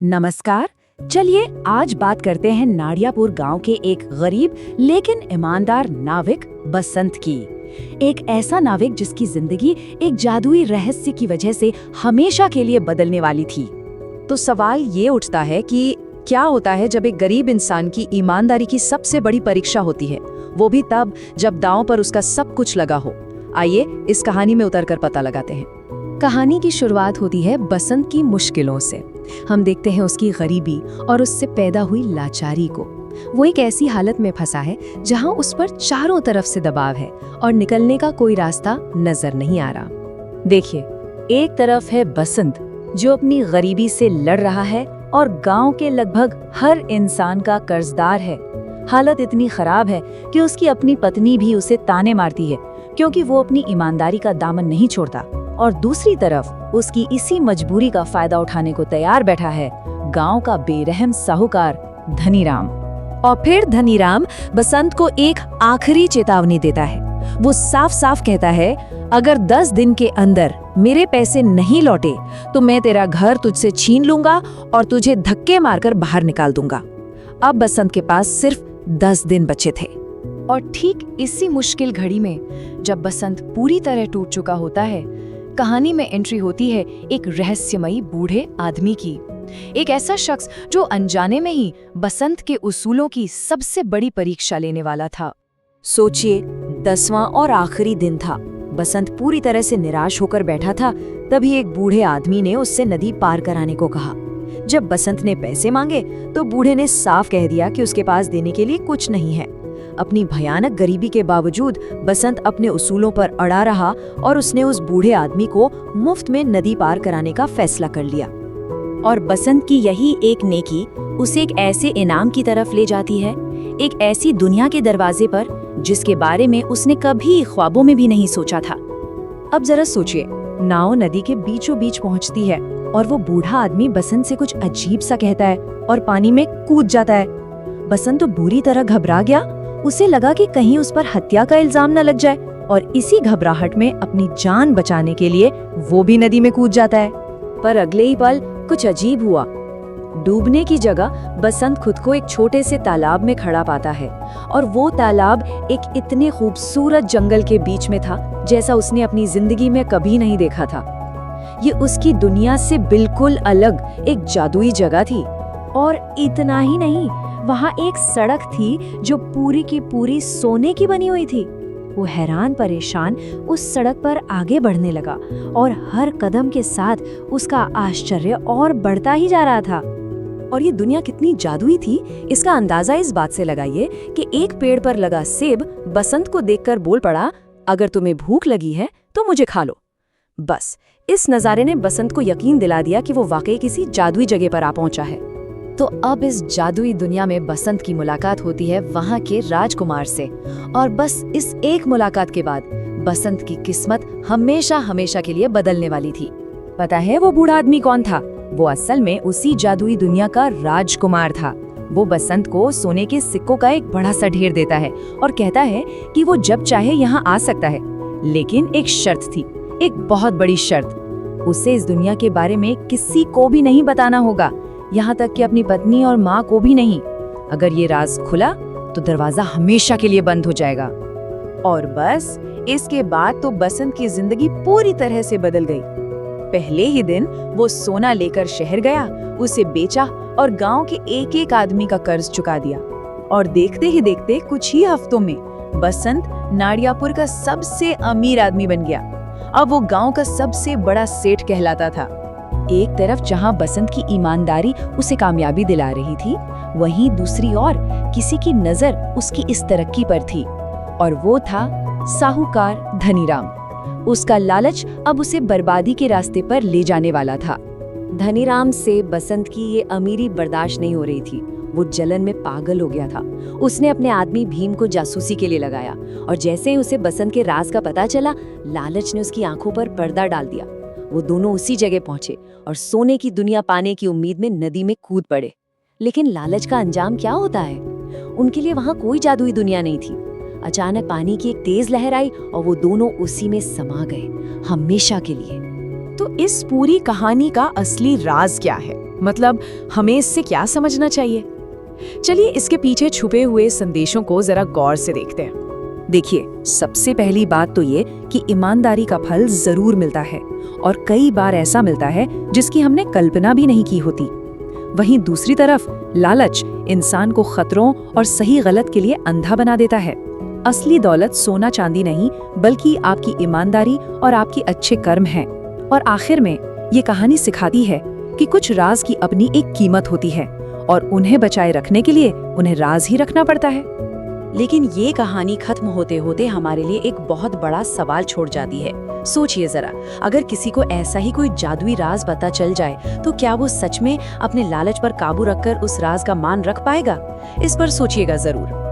नमस्कार। चलिए आज बात करते हैं नाडियापुर गांव के एक गरीब लेकिन ईमानदार नाविक बसंत की। एक ऐसा नाविक जिसकी जिंदगी एक जादुई रहस्य की वजह से हमेशा के लिए बदलने वाली थी। तो सवाल ये उठता है कि क्या होता है जब एक गरीब इंसान की ईमानदारी की सबसे बड़ी परीक्षा होती है, वो भी तब जब दांव पर उसका सब कुछ लगा हो। आइए इस कहानी में उतरकर पता लगाते हैं। कहानी की शुरुआत होती है बसंत की मुश्किलों से। हम देखते हैं उसकी गरीबी और उससे पैदा हुई लाचारी को। वो एक ऐसी हालत में फंसा है जहां उस पर चारों तरफ से दबाव है और निकलने का कोई रास्ता नजर नहीं आ रहा। देखिए, एक तरफ है बसंत जो अपनी गरीबी से लड़ रहा है और गांव के लगभग हर इंसान का कर्जदार है। हालत इतनी खराब है कि उसकी अपनी पत्नी भी उसे ताने मारती है क्योंकि वो अपनी ईमानदारी का दामन नहीं छोड़ता। और दूसरी तरफ उसकी इसी मजबूरी का फायदा उठाने को तैयार बैठा है गांव का बेरहम साहूकार धनीराम। और फिर धनीराम बसंत को एक आखिरी चेतावनी देता है। वो साफ साफ कहता है, अगर 10 दिन के अंदर मेरे पैसे नहीं लौटे तो मैं तेरा घर तुझसे छीन लूंगा और तुझे धक्के मारकर बाहर निकाल दूंगा। अब बसंत के पास सिर्फ 10 दिन बचे थे। और ठीक इसी मुश्किल घड़ी में जब बसंत पूरी तरह टूट चुका होता है, कहानी में एंट्री होती है एक रहस्यमयी बूढ़े आदमी की। एक ऐसा शख्स जो अनजाने में ही बसंत के उसूलों की सबसे बड़ी परीक्षा लेने वाला था। सोचिए, 10वां और आखिरी दिन था। बसंत पूरी तरह से निराश होकर बैठा था। तभी एक बूढ़े आदमी ने उससे नदी पार कराने को कहा। जब बसंत ने पैसे मांगे तो बूढ़े ने साफ कह दिया कि उसके पास देने के लिए कुछ नहीं है। अपनी भयानक गरीबी के बावजूद बसंत अपने उसूलों पर अड़ा रहा और उसने उस बूढ़े आदमी को मुफ्त में नदी पार कराने का फैसला कर लिया। और बसंत की यही एक नेकी उसे एक ऐसे इनाम की तरफ ले जाती है, एक ऐसी दुनिया के दरवाजे पर जिसके बारे में उसने कभी ख्वाबों में भी नहीं सोचा था। अब जरा सोचिए, नाव नदी के बीचों बीच पहुंचती है और वो बूढ़ा आदमी बसंत से कुछ अजीब सा कहता है और पानी में कूद जाता है। बसंत तो बुरी तरह घबरा गया। उसे लगा कि कहीं उस पर हत्या का इल्जाम न लग जाए और इसी घबराहट में अपनी जान बचाने के लिए वो भी नदी में कूद जाता है। पर अगले ही पल कुछ अजीब हुआ। डूबने की जगह बसंत खुद को एक छोटे से तालाब में खड़ा पाता है और वो तालाब एक इतने खूबसूरत जंगल के बीच में था जैसा उसने अपनी जिंदगी में कभी नहीं देखा था। ये उसकी दुनिया से बिल्कुल अलग एक जादुई जगह थी। और इतना ही नहीं, वहाँ एक सड़क थी जो पूरी की पूरी सोने की बनी हुई थी। वो हैरान परेशान उस सड़क पर आगे बढ़ने लगा और हर कदम के साथ उसका आश्चर्य और बढ़ता ही जा रहा था। और ये दुनिया कितनी जादुई थी, इसका अंदाजा इस बात से लगाइए कि एक पेड़ पर लगा सेब बसंत को देखकर बोल पड़ा, अगर तुम्हें भूख लगी है तो मुझे खा लो। बस इस नज़ारे ने बसंत को यकीन दिला दिया कि वो वाकई किसी जादुई जगह पर आ पहुंचा है। तो अब इस जादुई दुनिया में बसंत की मुलाकात होती है वहाँ के राजकुमार से। और बस इस एक मुलाकात के बाद बसंत की किस्मत हमेशा हमेशा के लिए बदलने वाली थी। पता है वो बूढ़ा आदमी कौन था? वो असल में उसी जादुई दुनिया का राजकुमार था। वो बसंत को सोने के सिक्कों का एक बड़ा सा ढेर देता है और कहता है कि वो जब चाहे यहाँ आ सकता है, लेकिन एक शर्त थी, एक बहुत बड़ी शर्त। उसे इस दुनिया के बारे में किसी को भी नहीं बताना होगा, यहाँ तक कि अपनी पत्नी और माँ को भी नहीं। अगर ये राज खुला तो दरवाजा हमेशा के लिए बंद हो जाएगा। और बस इसके बाद तो बसंत की जिंदगी पूरी तरह से बदल गई। पहले ही दिन वो सोना लेकर शहर गया, उसे बेचा और गांव के एक एक आदमी का कर्ज चुका दिया। और देखते ही देखते कुछ ही हफ्तों में बसंत नाडियापुर का सबसे अमीर आदमी बन गया। अब वो गांव का सबसे बड़ा सेठ कहलाता था। एक तरफ जहां बसंत की ईमानदारी उसे कामयाबी दिला रही थी, वहीं दूसरी ओर किसी की नजर उसकी इस तरक्की पर थी और वो था साहूकार धनीराम। उसका लालच अब उसे बर्बादी के रास्ते पर ले जाने वाला था। धनीराम से बसंत की ये अमीरी बर्दाश्त नहीं हो रही थी। वो जलन में पागल हो गया था। उसने अपने आदमी भीम को जासूसी के लिए लगाया और जैसे ही उसे बसंत के राज का पता चला, लालच ने उसकी आंखों पर पर्दा डाल दिया। वो दोनों उसी जगह पहुंचे और सोने की दुनिया पाने की उम्मीद में नदी में कूद पड़े। लेकिन लालच का अंजाम क्या होता है? उनके लिए वहां कोई जादुई दुनिया नहीं थी। अचानक पानी की एक तेज लहर आई और वो दोनों उसी में समा गए, हमेशा के लिए। तो इस पूरी कहानी का असली राज क्या है? मतलब हमें इससे क्या समझना चाहिए? चलिए इसके पीछे छुपे हुए संदेशों को जरा गौर से देखते हैं। देखिए, सबसे पहली बात तो ये कि ईमानदारी का फल जरूर मिलता है और कई बार ऐसा मिलता है जिसकी हमने कल्पना भी नहीं की होती। वहीं दूसरी तरफ लालच इंसान को खतरों और सही गलत के लिए अंधा बना देता है। असली दौलत सोना चांदी नहीं, बल्कि आपकी ईमानदारी और आपके अच्छे कर्म हैं। और आखिर में ये कहानी सिखाती है कि कुछ राज की अपनी एक कीमत होती है और उन्हें बचाए रखने के लिए उन्हें राज ही रखना पड़ता है। लेकिन ये कहानी खत्म होते होते हमारे लिए एक बहुत बड़ा सवाल छोड़ जाती है। सोचिए जरा, अगर किसी को ऐसा ही कोई जादुई राज पता चल जाए तो क्या वो सच में अपने लालच पर काबू रखकर उस राज का मान रख पाएगा? इस पर सोचिएगा जरूर।